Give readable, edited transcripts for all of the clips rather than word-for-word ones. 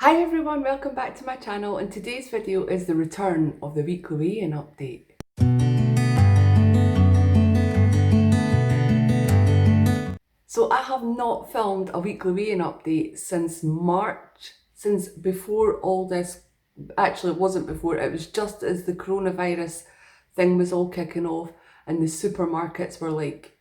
Hi everyone, welcome back to my channel, and today's video is the return of the weekly weigh-in update. So I have not filmed a weekly weigh-in update since March, since before all this. Actually, it wasn't before, it was just as the coronavirus thing was all kicking off and the supermarkets were like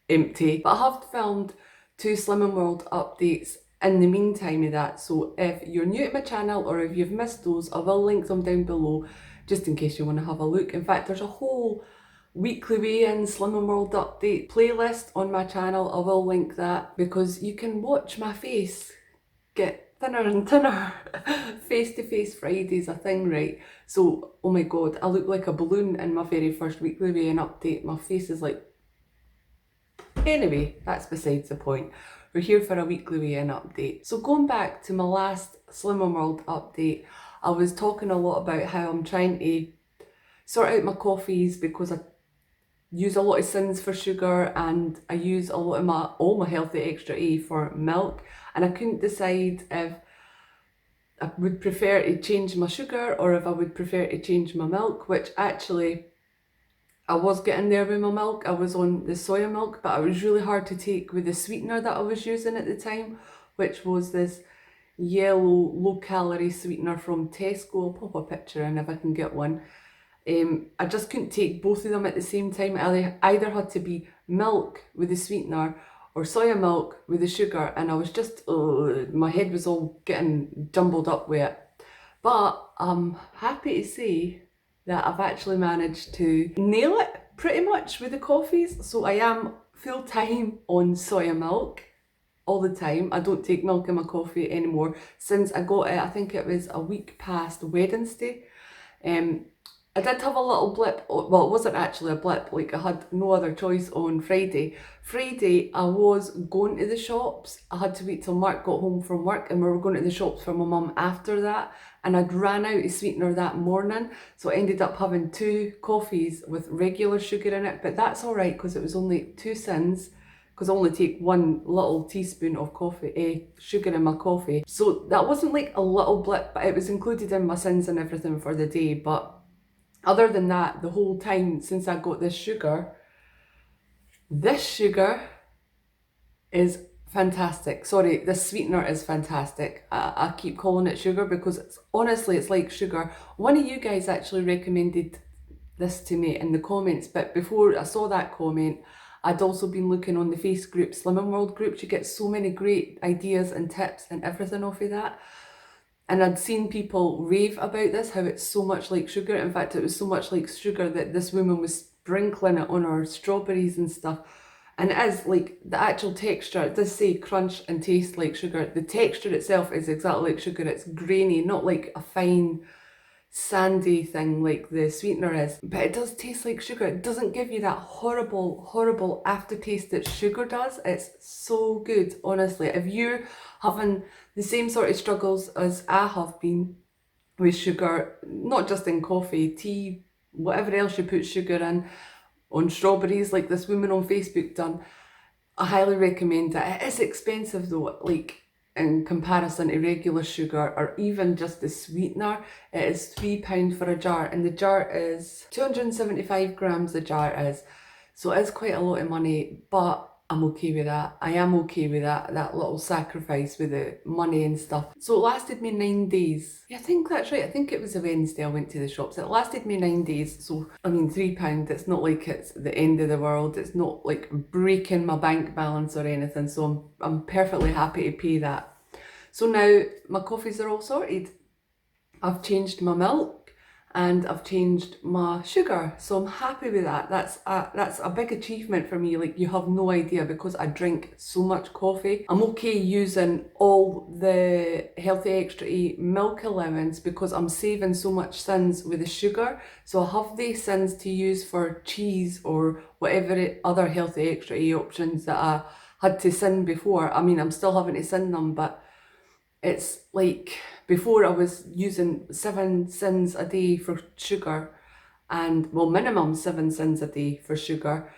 empty. But I have filmed 2 Slimming World updates in the meantime of that, so if you're new to my channel or if you've missed those, I will link them down below just in case you want to have a look. In fact, there's a whole weekly weigh-in Slimming World update playlist on my channel. I will link that because you can watch my face get thinner and thinner. Face-to-face Friday's a thing, right? So, oh my god, I look like a balloon in my very first weekly weigh-in update. My face is like... Anyway, that's besides the point. We're here for a weekly weigh-in update. So going back to my last Slimming World update, I was talking a lot about how I'm trying to sort out my coffees because I use a lot of Sins for sugar and I use a lot of all my Healthy Extra A for milk, and I couldn't decide if I would prefer to change my sugar or if I would prefer to change my milk, which actually I was getting there with my milk. I was on the soya milk, but it was really hard to take with the sweetener that I was using at the time, which was this yellow low-calorie sweetener from Tesco. I'll pop a picture in if I can get one. I just couldn't take both of them at the same time. I either had to be milk with the sweetener or soya milk with the sugar, and I was just, my head was all getting jumbled up with it. But I'm happy to say that I've actually managed to nail it pretty much with the coffees. So I am full-time on soya milk all the time. I don't take milk in my coffee anymore since I got it. I think it was a week past Wednesday. I did have a little blip, well, it wasn't actually a blip, like I had no other choice on Friday. Friday, I was going to the shops. I had to wait till Mark got home from work and we were going to the shops for my mum after that. And I'd ran out of sweetener that morning, so I ended up having 2 coffees with regular sugar in it. But that's all right because it was only 2 Sins, because I only take 1 little teaspoon of sugar in my coffee. So that wasn't like a little blip, but it was included in my Sins and everything for the day. But other than that, the whole time since I got this sugar is fantastic. Sorry, this sweetener is fantastic. I keep calling it sugar because it's like sugar. One of you guys actually recommended this to me in the comments, but before I saw that comment, I'd also been looking on the face group, Slimming World groups. You get so many great ideas and tips and everything off of that. And I'd seen people rave about this, how it's so much like sugar. In fact, it was so much like sugar that this woman was sprinkling it on her strawberries and stuff. And it is like the actual texture, it does say crunch and taste like sugar. The texture itself is exactly like sugar. It's grainy, not like a fine sandy thing like the sweetener is, but it does taste like sugar. It doesn't give you that horrible aftertaste that sugar does. It's so good, honestly. If you're having the same sort of struggles as I have been with sugar, not just in coffee, tea, whatever else you put sugar in, on strawberries like this woman on Facebook done, I highly recommend it. It is expensive though, like in comparison to regular sugar or even just the sweetener. It is £3 for a jar, and the jar is 275 grams, the jar is. So it is quite a lot of money, but I'm okay with that. I am okay with that little sacrifice with the money and stuff. So it lasted me 9 days. Yeah, I think that's right. I think it was a Wednesday I went to the shops. It lasted me 9 days. So, I mean, £3, it's not like it's the end of the world. It's not like breaking my bank balance or anything. So I'm perfectly happy to pay that. So now my coffees are all sorted. I've changed my milk and I've changed my sugar, so I'm happy with that. That's a big achievement for me, like you have no idea, because I drink so much coffee. I'm okay using all the Healthy Extra A milk allowance because I'm saving so much Sins with the sugar, so I have the Sins to use for cheese or whatever other Healthy Extra A options that I had to sin before. I mean, I'm still having to sin them, but it's like before I was using 7 Sins a day for sugar, and well, minimum 7 Sins a day for sugar.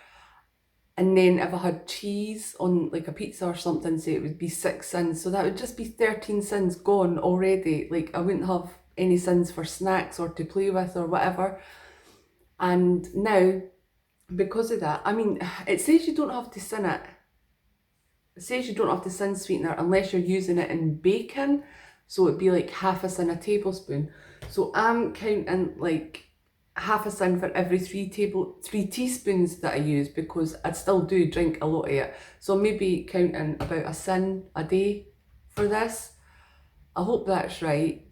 And then if I had cheese on like a pizza or something, say it would be 6 sins. So that would just be 13 sins gone already. Like I wouldn't have any sins for snacks or to play with or whatever. And now, because of that, I mean, it says you don't have to sin it. It says you don't have to sin sweetener unless you're using it in baking. So it'd be like half a sin a tablespoon. So I'm counting like half a sin for every 3 teaspoons that I use, because I still do drink a lot of it. So maybe counting about a sin a day for this. I hope that's right.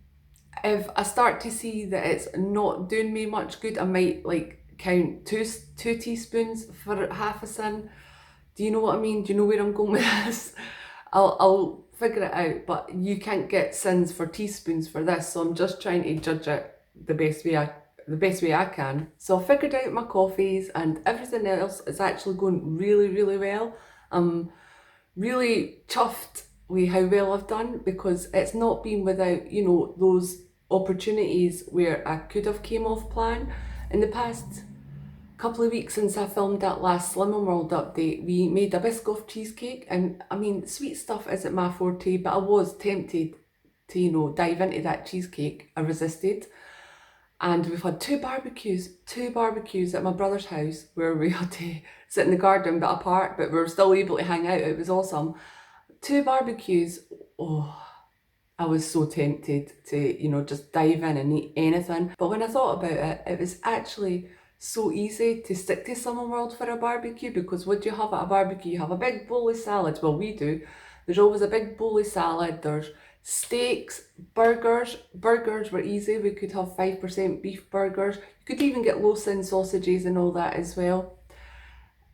If I start to see that it's not doing me much good, I might like count two teaspoons for half a sin. Do you know what I mean? Do you know where I'm going with this? I'll figure it out, but you can't get sins for teaspoons for this, so I'm just trying to judge it the best way I can. So I figured out my coffees, and everything else is actually going really, really well. I'm really chuffed with how well I've done, because it's not been without, you know, those opportunities where I could have came off plan. In the past couple of weeks since I filmed that last Slimming World update, we made a Biscoff cheesecake, and I mean, sweet stuff isn't my forte, but I was tempted to, you know, dive into that cheesecake. I resisted. And we've had two barbecues at my brother's house, where we had to sit in the garden but apart, but we were still able to hang out. It was awesome. 2 barbecues. Oh, I was so tempted to, you know, just dive in and eat anything. But when I thought about it, it was actually so easy to stick to Slimming World for a barbecue, because what do you have at a barbecue? You have a big bowl of salad. Well, we do. There's always a big bowl of salad. There's steaks, burgers. Burgers were easy. We could have 5% beef burgers. You could even get low-sin sausages and all that as well.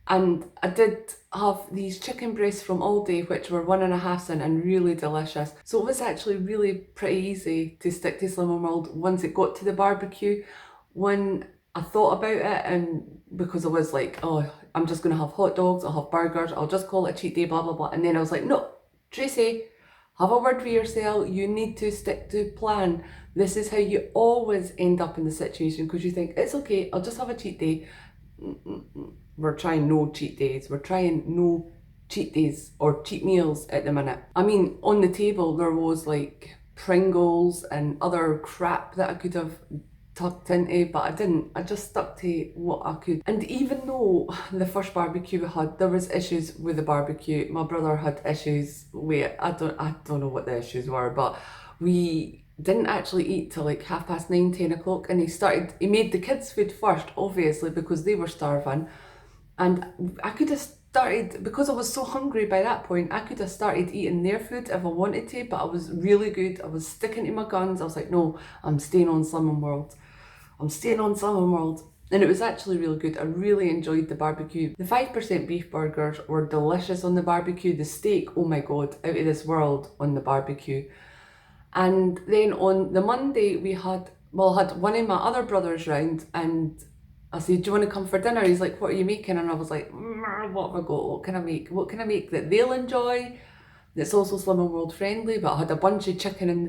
And I did have these chicken breasts from Aldi, which were 1.5 cents and really delicious. So it was actually really pretty easy to stick to Slimming World once it got to the barbecue. When I thought about it, and because I was like, oh, I'm just going to have hot dogs, I'll have burgers, I'll just call it a cheat day, blah, blah, blah. And then I was like, no, Tracy, have a word with yourself. You need to stick to plan. This is how you always end up in the situation, because you think, it's okay, I'll just have a cheat day. We're trying no cheat days. We're trying no cheat days or cheat meals at the minute. I mean, on the table there was like Pringles and other crap that I could have tucked into, but I didn't. I just stuck to what I could. And even though the first barbecue we had, there was issues with the barbecue. My brother had issues with, I don't know what the issues were, but we didn't actually eat till like 9:30, 10 o'clock, and he made the kids' food first, obviously, because they were starving. And I could have started, because I was so hungry by that point, I could have started eating their food if I wanted to, but I was really good. I was sticking to my guns. I was like, no, I'm staying on Slimming World. I'm staying on Slimming World. And it was actually really good. I really enjoyed the barbecue. The 5% beef burgers were delicious on the barbecue. The steak, oh my God, out of this world on the barbecue. And then on the Monday I had one of my other brothers round, and I said, do you want to come for dinner? He's like, what are you making? And I was like, what have I got? What can I make? What can I make that they'll enjoy? That's also Slimming World friendly. But I had a bunch of chicken in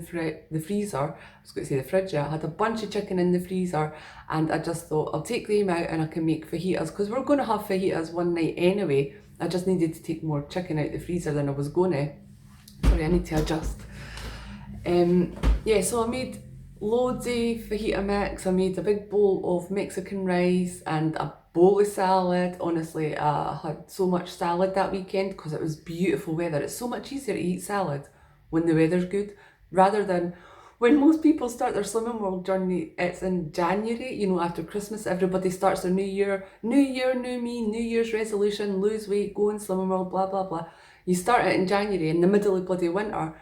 the freezer. I was going to say the fridge, yeah. I had a bunch of chicken in the freezer, and I just thought, I'll take them out and I can make fajitas, because we're going to have fajitas one night anyway. I just needed to take more chicken out the freezer than I was going to. Sorry, I need to adjust. Yeah, so I made loads of fajita mix. I made a big bowl of Mexican rice and a bowl of salad. Honestly, I had so much salad that weekend because it was beautiful weather. It's so much easier to eat salad when the weather's good, rather than when most people start their Slimming World journey. It's in January, you know, after Christmas. Everybody starts their new year, new me, New Year's resolution, lose weight, go on Slimming World, blah, blah, blah. You start it in January, in the middle of bloody winter.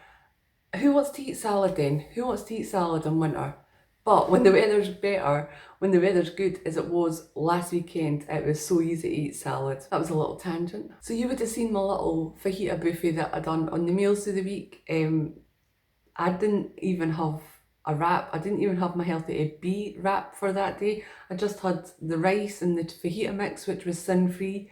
Who wants to eat salad then? Who wants to eat salad in winter? But when the weather's better, when the weather's good as it was last weekend, it was so easy to eat salad. That was a little tangent. So you would have seen my little fajita buffet that I done on the meals of the week. I didn't even have a wrap. I didn't even have my Healthy FB wrap for that day. I just had the rice and the fajita mix, which was sin-free,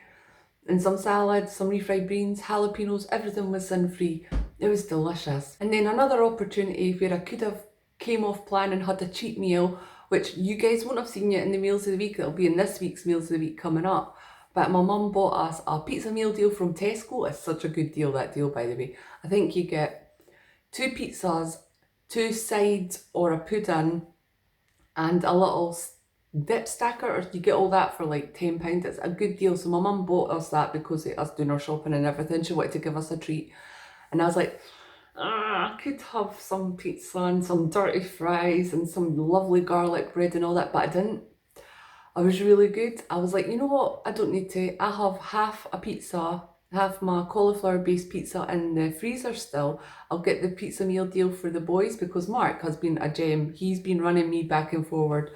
and some salad, some refried beans, jalapenos, everything was sin-free. It was delicious. And then another opportunity where I could have came off plan and had a cheat meal, which you guys won't have seen yet in the meals of the week. It'll be in this week's meals of the week coming up. But my mum bought us a pizza meal deal from Tesco. It's such a good deal, that deal, by the way. I think you get 2 pizzas, 2 sides or a pudding, and a little dip stacker, or you get all that for like £10. It's a good deal. So my mum bought us that because of us doing our shopping and everything. She wanted to give us a treat. And I was like, I could have some pizza and some dirty fries and some lovely garlic bread and all that, but I didn't. I was really good. I was like, you know what? I don't need to. I have half a pizza, half my cauliflower based pizza in the freezer still. I'll get the pizza meal deal for the boys because Mark has been a gem. He's been running me back and forward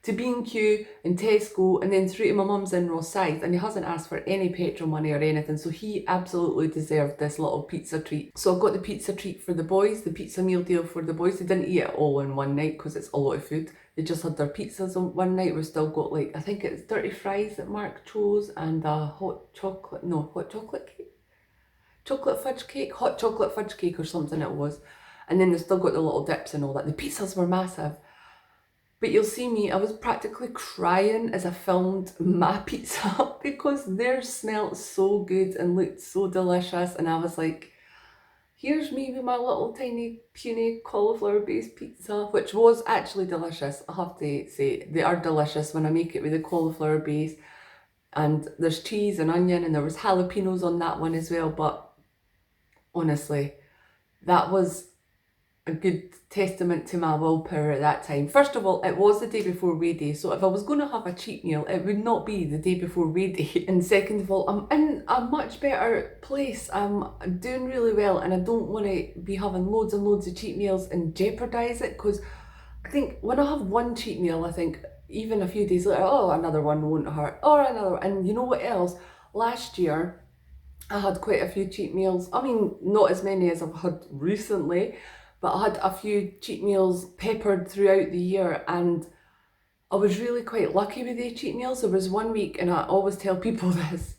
to B&Q and Tesco and then through to my mum's in Rosyth, and he hasn't asked for any petrol money or anything, so he absolutely deserved this little pizza treat. So I got the pizza treat for the boys, the pizza meal deal for the boys. They didn't eat it all in one night because it's a lot of food. They just had their pizzas on one night. We've still got, like, I think it's dirty fries that Mark chose and a hot chocolate cake? Chocolate fudge cake? Hot chocolate fudge cake or something it was. And then they've still got the little dips and all that. The pizzas were massive. But you'll see me, I was practically crying as I filmed my pizza because theirs smelled so good and looked so delicious. And I was like, here's me with my little tiny puny cauliflower based pizza, which was actually delicious. I have to say, they are delicious when I make it with the cauliflower base. And there's cheese and onion and there was jalapenos on that one as well. But honestly, that was a good testament to my willpower at that time. First of all, it was the day before Way Day, so if I was going to have a cheat meal, it would not be the day before Way Day. And second of all, I'm in a much better place. I'm doing really well and I don't want to be having loads and loads of cheat meals and jeopardise it, because I think when I have one cheat meal, I think even a few days later, oh, another one won't hurt, or another. And you know what else? Last year, I had quite a few cheat meals. I mean, not as many as I've had recently, but I had a few cheat meals peppered throughout the year and I was really quite lucky with the cheat meals. There was one week, and I always tell people this,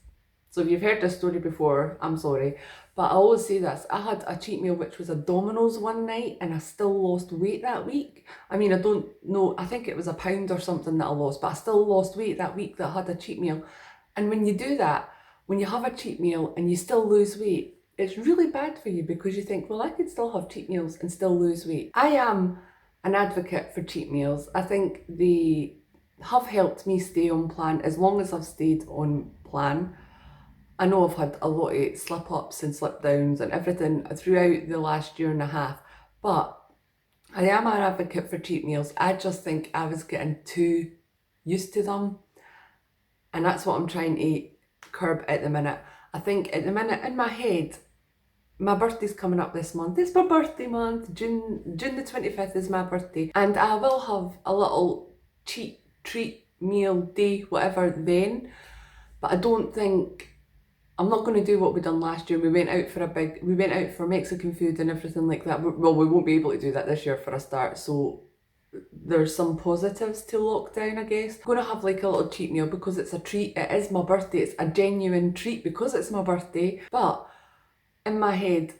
so if you've heard this story before, I'm sorry, but I always say this. I had a cheat meal which was a Domino's one night and I still lost weight that week. I mean, I don't know, I think it was £1 or something that I lost, but I still lost weight that week that I had a cheat meal. And when you do that, when you have a cheat meal and you still lose weight, it's really bad for you because you think, well, I could still have cheat meals and still lose weight. I am an advocate for cheat meals. I think they have helped me stay on plan as long as I've stayed on plan. I know I've had a lot of slip ups and slip downs and everything throughout the last year and a half, but I am an advocate for cheat meals. I just think I was getting too used to them, and that's what I'm trying to curb at the minute. I think at the minute in my head, my birthday's coming up this month. It's my birthday month. June the 25th is my birthday. And I will have a little cheat, treat, meal, day, whatever then. But I don't think, I'm not going to do what we done last year. We went out for Mexican food and everything like that. Well, we won't be able to do that this year for a start. So there's some positives to lockdown, I guess. I'm going to have like a little cheat meal because it's a treat. It is my birthday. It's a genuine treat because it's my birthday. But in my head,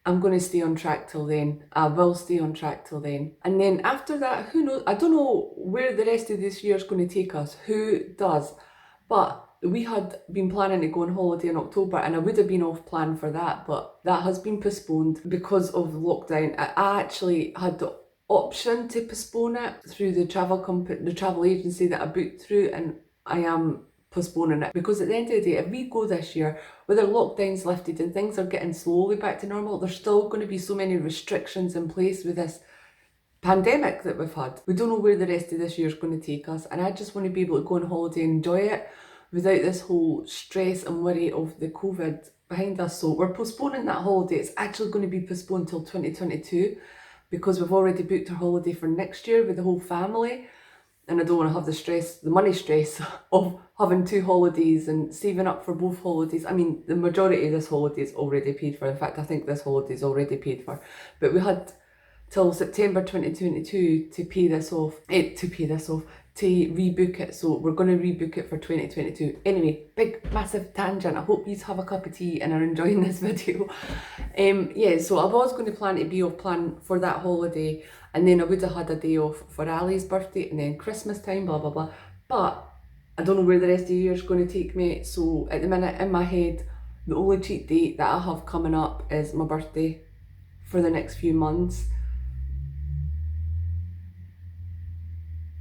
I'm going to stay on track till then. I will stay on track till then. And then after that, who knows? I don't know where the rest of this year is going to take us. Who does? But we had been planning to go on holiday in October and I would have been off plan for that, but that has been postponed because of lockdown. I actually had the option to postpone it through the travel agency that I booked through, and I am postponing it because at the end of the day, if we go this year, whether lockdown's lifted and things are getting slowly back to normal, there's still going to be so many restrictions in place with this pandemic that we've had. We don't know where the rest of this year's going to take us, and I just want to be able to go on holiday and enjoy it without this whole stress and worry of the COVID behind us. So we're postponing that holiday. It's actually going to be postponed till 2022 because we've already booked our holiday for next year with the whole family. And I don't want to have the money stress of having 2 holidays and saving up for both holidays. I mean, the majority of this holiday is already paid for. In fact, I think this holiday is already paid for. But we had till September 2022 to rebook it. So we're going to rebook it for 2022. Anyway, big, massive tangent. I hope you have a cup of tea and are enjoying this video. Yeah, so I was going to plan to be off plan for that holiday. And then I would have had a day off for Ali's birthday and then Christmas time, blah, blah, blah. But I don't know where the rest of the year is going to take me, so at the minute in my head, the only cheat date that I have coming up is my birthday for the next few months.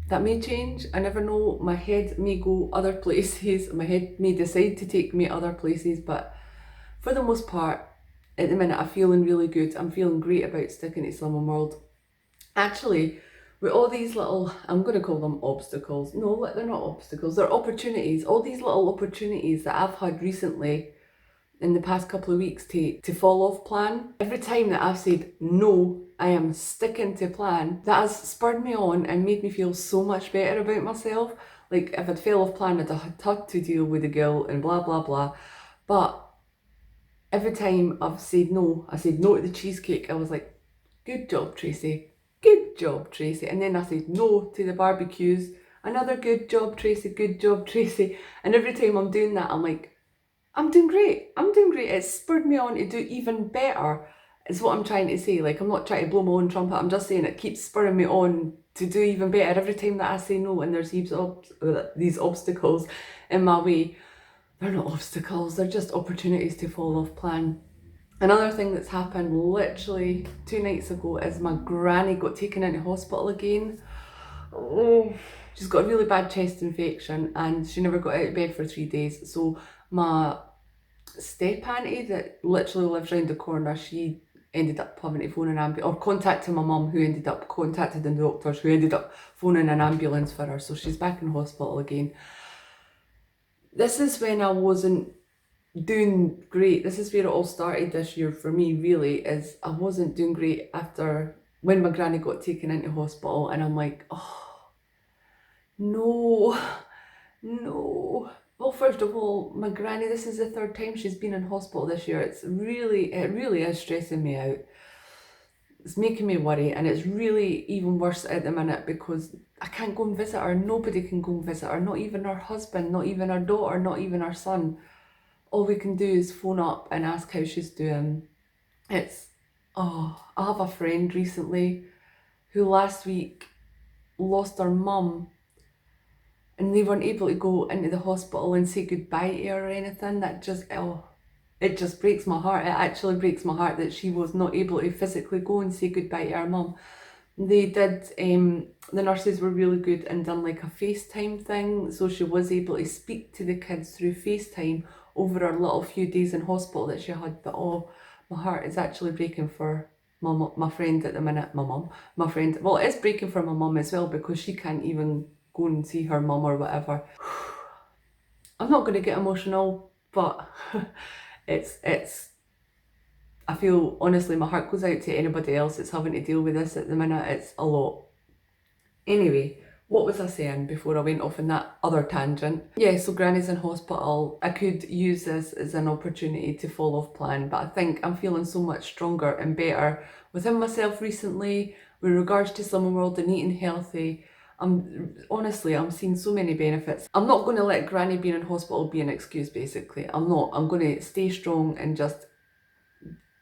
That may change, I never know, my head may go other places, my head may decide to take me other places, but for the most part, at the minute I'm feeling really good. I'm feeling great about sticking to Slimming World. Actually, with all these little, I'm going to call them obstacles. No, they're not obstacles, they're opportunities. All these little opportunities that I've had recently in the past couple of weeks to fall off plan. Every time that I've said, no, I am sticking to plan, that has spurred me on and made me feel so much better about myself. Like if I'd fell off plan, I'd have had to deal with the guilt and blah, blah, blah. But every time I've said no, I said no to the cheesecake, I was like, good job, Tracy. Good job, Tracy. And then I said no to the BBQs. Another good job, Tracy. Good job, Tracy. And every time I'm doing that, I'm like, I'm doing great. I'm doing great. It's spurred me on to do even better, is what I'm trying to say. Like, I'm not trying to blow my own trumpet. I'm just saying it keeps spurring me on to do even better every time that I say no and there's these obstacles in my way. They're not obstacles, they're just opportunities to fall off plan. Another thing that's happened literally 2 nights ago is my granny got taken into hospital again. Oh, she's got a really bad chest infection and she never got out of bed for 3 days. So my step auntie that literally lives round the corner, she ended up having to phone an ambulance, or contacting my mum, who ended up contacting the doctors, who ended up phoning an ambulance for her. So she's back in hospital again. This is when I wasn't doing great. This is where it all started this year for me, really, is I wasn't doing great after when my granny got taken into hospital, and I'm like, oh, no, no. Well, first of all, my granny, this is the 3rd time she's been in hospital this year. It really is stressing me out. It's making me worry, and it's really even worse at the minute because I can't go and visit her. Nobody can go and visit her, not even her husband, not even her daughter, not even her son. All we can do is phone up and ask how she's doing. I have a friend recently who last week lost her mum and they weren't able to go into the hospital and say goodbye to her or anything. It just breaks my heart. It actually breaks my heart that she was not able to physically go and say goodbye to her mum. They did, the nurses were really good and done like a FaceTime thing, so she was able to speak to the kids through FaceTime over her little few days in hospital that she had. But oh, my heart is actually breaking for my friend at the minute. My friend. Well, it is breaking for my mum as well because she can't even go and see her mum or whatever. I'm not going to get emotional, but it's. I feel, honestly, my heart goes out to anybody else that's having to deal with this at the minute. It's a lot. Anyway, what was I saying before I went off in that other tangent? Yeah, so Granny's in hospital. I could use this as an opportunity to fall off plan, but I think I'm feeling so much stronger and better within myself recently with regards to Slimming World and eating healthy. I'm seeing so many benefits. I'm not going to let Granny being in hospital be an excuse, basically. I'm not. I'm going to stay strong and just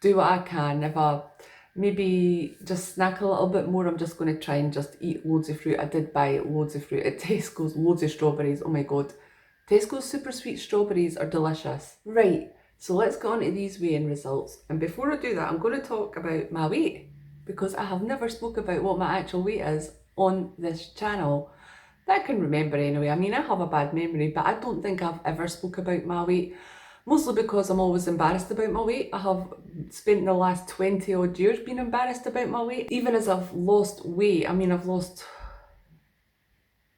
do what I can. If I maybe just snack a little bit more, I'm just going to try and just eat loads of fruit. I did buy loads of fruit at Tesco's, loads of strawberries. Oh my god. Tesco's super sweet strawberries are delicious. Right, so let's get on to these weighing results. And before I do that, I'm going to talk about my weight because I have never spoke about what my actual weight is on this channel. That I can remember anyway. I mean, I have a bad memory, but I don't think I've ever spoke about my weight. Mostly because I'm always embarrassed about my weight. I have spent the last 20 odd years being embarrassed about my weight. Even as I've lost weight, I mean, I've lost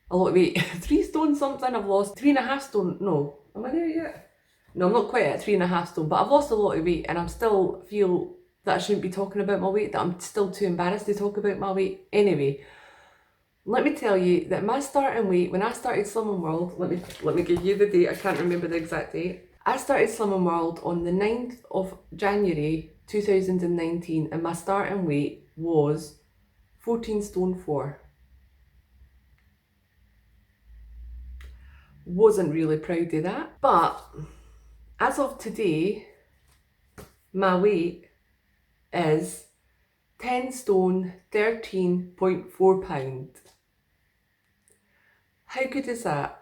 a lot of weight. 3 stone something, I've lost 3.5 stone. No, am I there yet? No, I'm not quite at 3.5 stone, but I've lost a lot of weight and I still feel that I shouldn't be talking about my weight, that I'm still too embarrassed to talk about my weight. Anyway, let me tell you that my starting weight, when I started Slimming World, let me give you the date, I can't remember the exact date. I started Slimming World on the 9th of January 2019 and my starting weight was 14 stone 4. Wasn't really proud of that, but as of today, my weight is 10 stone 13.4 pound. How good is that?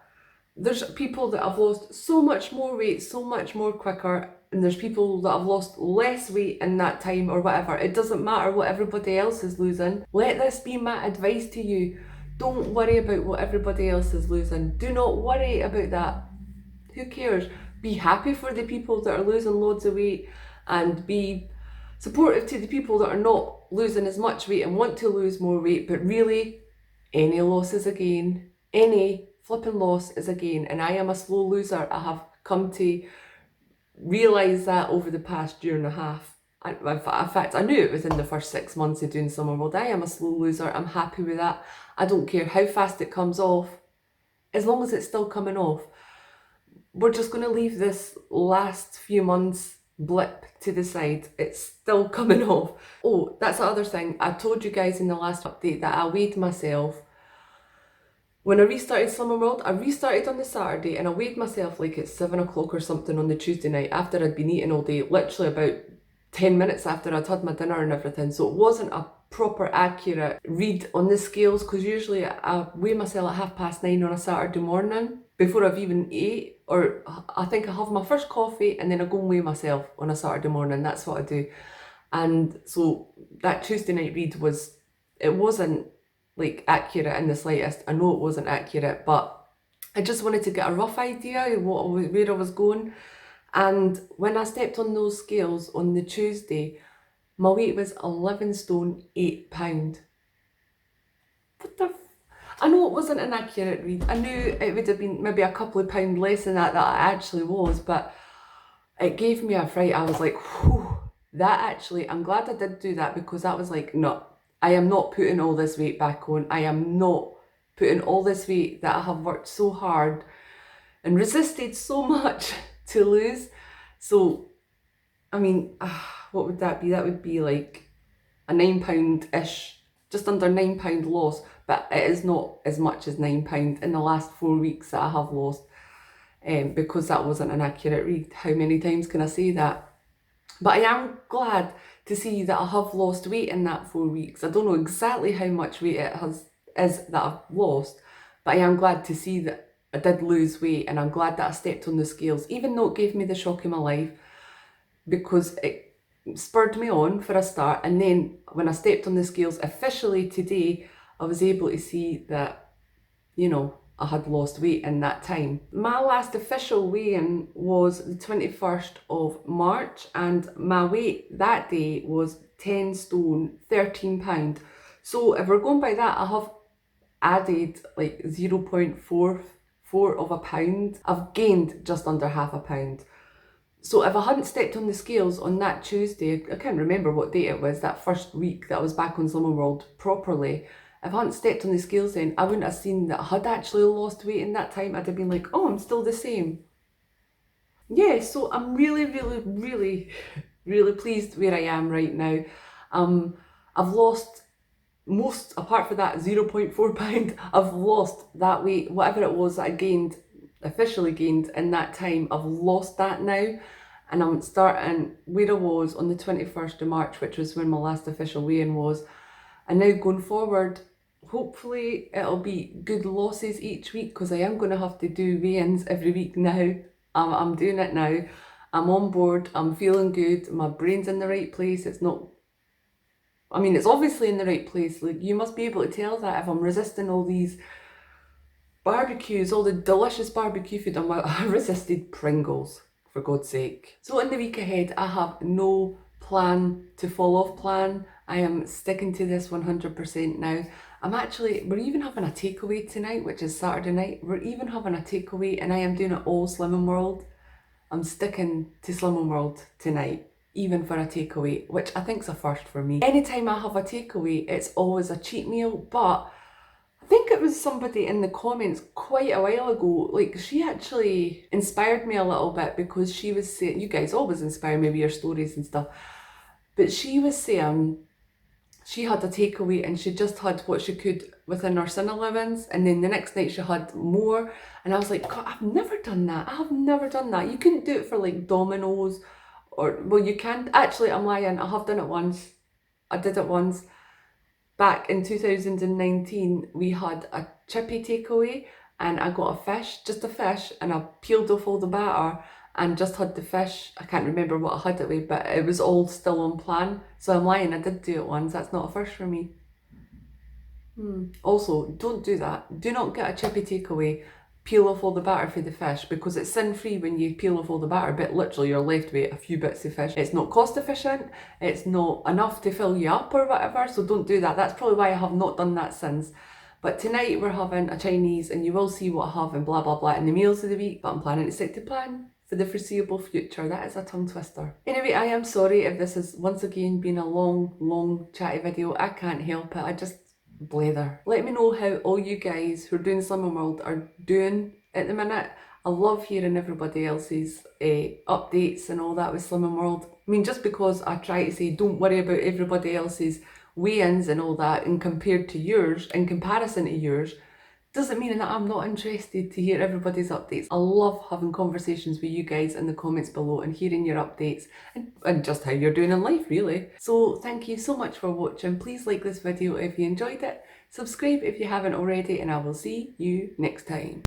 there's people that have lost so much more weight, so much more quicker, and there's people that have lost less weight in that time or whatever. It doesn't matter what everybody else is losing. Let this be my advice to you. Don't worry about what everybody else is losing. Do not worry about that. Who cares? Be happy for the people that are losing loads of weight, and be supportive to the people that are not losing as much weight and want to lose more weight. But really, any loss is a gain. Any flipping loss is a gain. And I am a slow loser. I have come to realise that over the past year and a half. In fact, I knew it within the first 6 months of doing Summer World. I am a slow loser. I'm happy with that. I don't care how fast it comes off, as long as it's still coming off. We're just going to leave this last few months blip to the side. It's still coming off. Oh, that's the other thing. I told you guys in the last update that I weighed myself. When I restarted Summer World, I restarted on the Saturday and I weighed myself like at 7 o'clock or something on the Tuesday night after I'd been eating all day, literally about 10 minutes after I'd had my dinner and everything. So it wasn't a proper accurate read on the scales, because usually I weigh myself at 9:30 on a Saturday morning before I've even ate, or I think I have my first coffee and then I go and weigh myself on a Saturday morning. That's what I do. And so that Tuesday night read wasn't like accurate in the slightest. I know it wasn't accurate, but I just wanted to get a rough idea of where I was going. And when I stepped on those scales on the Tuesday, my weight was 11 stone 8 pound. What the I know it wasn't an accurate read. I knew it would have been maybe a couple of pounds less than that I actually was, but it gave me a fright. I was like, whew, I'm glad I did do that, because that was like, no, I am not putting all this weight back on. I am not putting all this weight that I have worked so hard and resisted so much to lose. So, I mean, what would that be? That would be like a £9-ish, just under £9 loss, but it is not as much as £9 in the last 4 weeks that I have lost, because that wasn't an accurate read. How many times can I say that? But I am glad to see that I have lost weight in that 4 weeks. I don't know exactly how much weight is that I've lost, but I am glad to see that I did lose weight, and I'm glad that I stepped on the scales, even though it gave me the shock of my life, because it spurred me on for a start. And then when I stepped on the scales officially today, I was able to see that, I had lost weight in that time. My last official weigh-in was the 21st of March, and my weight that day was 10 stone 13 pound. So if we're going by that, I have added like 0.44 of a pound. I've gained just under half a pound. So if I hadn't stepped on the scales on that Tuesday, I can't remember what date it was, that first week that I was back on Summer World properly, if I hadn't stepped on the scales then, I wouldn't have seen that I had actually lost weight in that time. I'd have been like, oh, I'm still the same. Yeah, so I'm really, really, really, really pleased where I am right now. I've lost most, apart from that 0.4 pound, I've lost that weight, whatever it was that I officially gained in that time. I've lost that now, and I'm starting where I was on the 21st of March, which was when my last official weigh-in was. And now going forward, hopefully it'll be good losses each week, because I am going to have to do weigh-ins every week now. I'm doing it now. I'm on board. I'm feeling good. My brain's in the right place. It's obviously in the right place. Like, you must be able to tell that if I'm resisting all these barbecues, all the delicious barbecue food. I resisted Pringles, for God's sake. So in the week ahead, I have no plan to fall off plan. I am sticking to this 100% now. We're even having a takeaway tonight, which is Saturday night. We're even having a takeaway, and I am doing it all Slimming World. I'm sticking to Slimming World tonight, even for a takeaway, which I think is a first for me. Anytime I have a takeaway, it's always a cheat meal, but I think it was somebody in the comments quite a while ago, like, she actually inspired me a little bit, because she was saying, you guys always inspire me with your stories and stuff, but she was saying she had a takeaway and she just had what she could within her sin allowance, and then the next night she had more, and I was like, God, I've never done that. I have never done that. You couldn't do it for like Domino's, or, well, you can. Actually, I'm lying. I have done it once. I did it once. Back in 2019, we had a chippy takeaway, and I got a fish, just a fish, and I peeled off all the batter and just had the fish. I can't remember what I had it with, but it was all still on plan. So I'm lying, I did do it once. That's not a first for me. Also, don't do that. Do not get a chippy takeaway, peel off all the batter for the fish, because it's sin free when you peel off all the batter, but literally you're left with a few bits of fish. It's not cost efficient, it's not enough to fill you up or whatever, so don't do that. That's probably why I have not done that since. But tonight we're having a Chinese, and you will see what I have and blah blah blah in the meals of the week, but I'm planning to stick to plan for the foreseeable future. That is a tongue twister. Anyway, I am sorry if this has once again been a long chatty video. I can't help it. I just blather. Let me know how all you guys who are doing Slimming World are doing at the minute. I love hearing everybody else's updates and all that with Slimming World. I mean, just because I try to say don't worry about everybody else's weigh-ins and all that, and compared to yours, in comparison to yours, doesn't mean that I'm not interested to hear everybody's updates. I love having conversations with you guys in the comments below and hearing your updates and just how you're doing in life, really. So thank you so much for watching. Please like this video if you enjoyed it. Subscribe if you haven't already, and I will see you next time.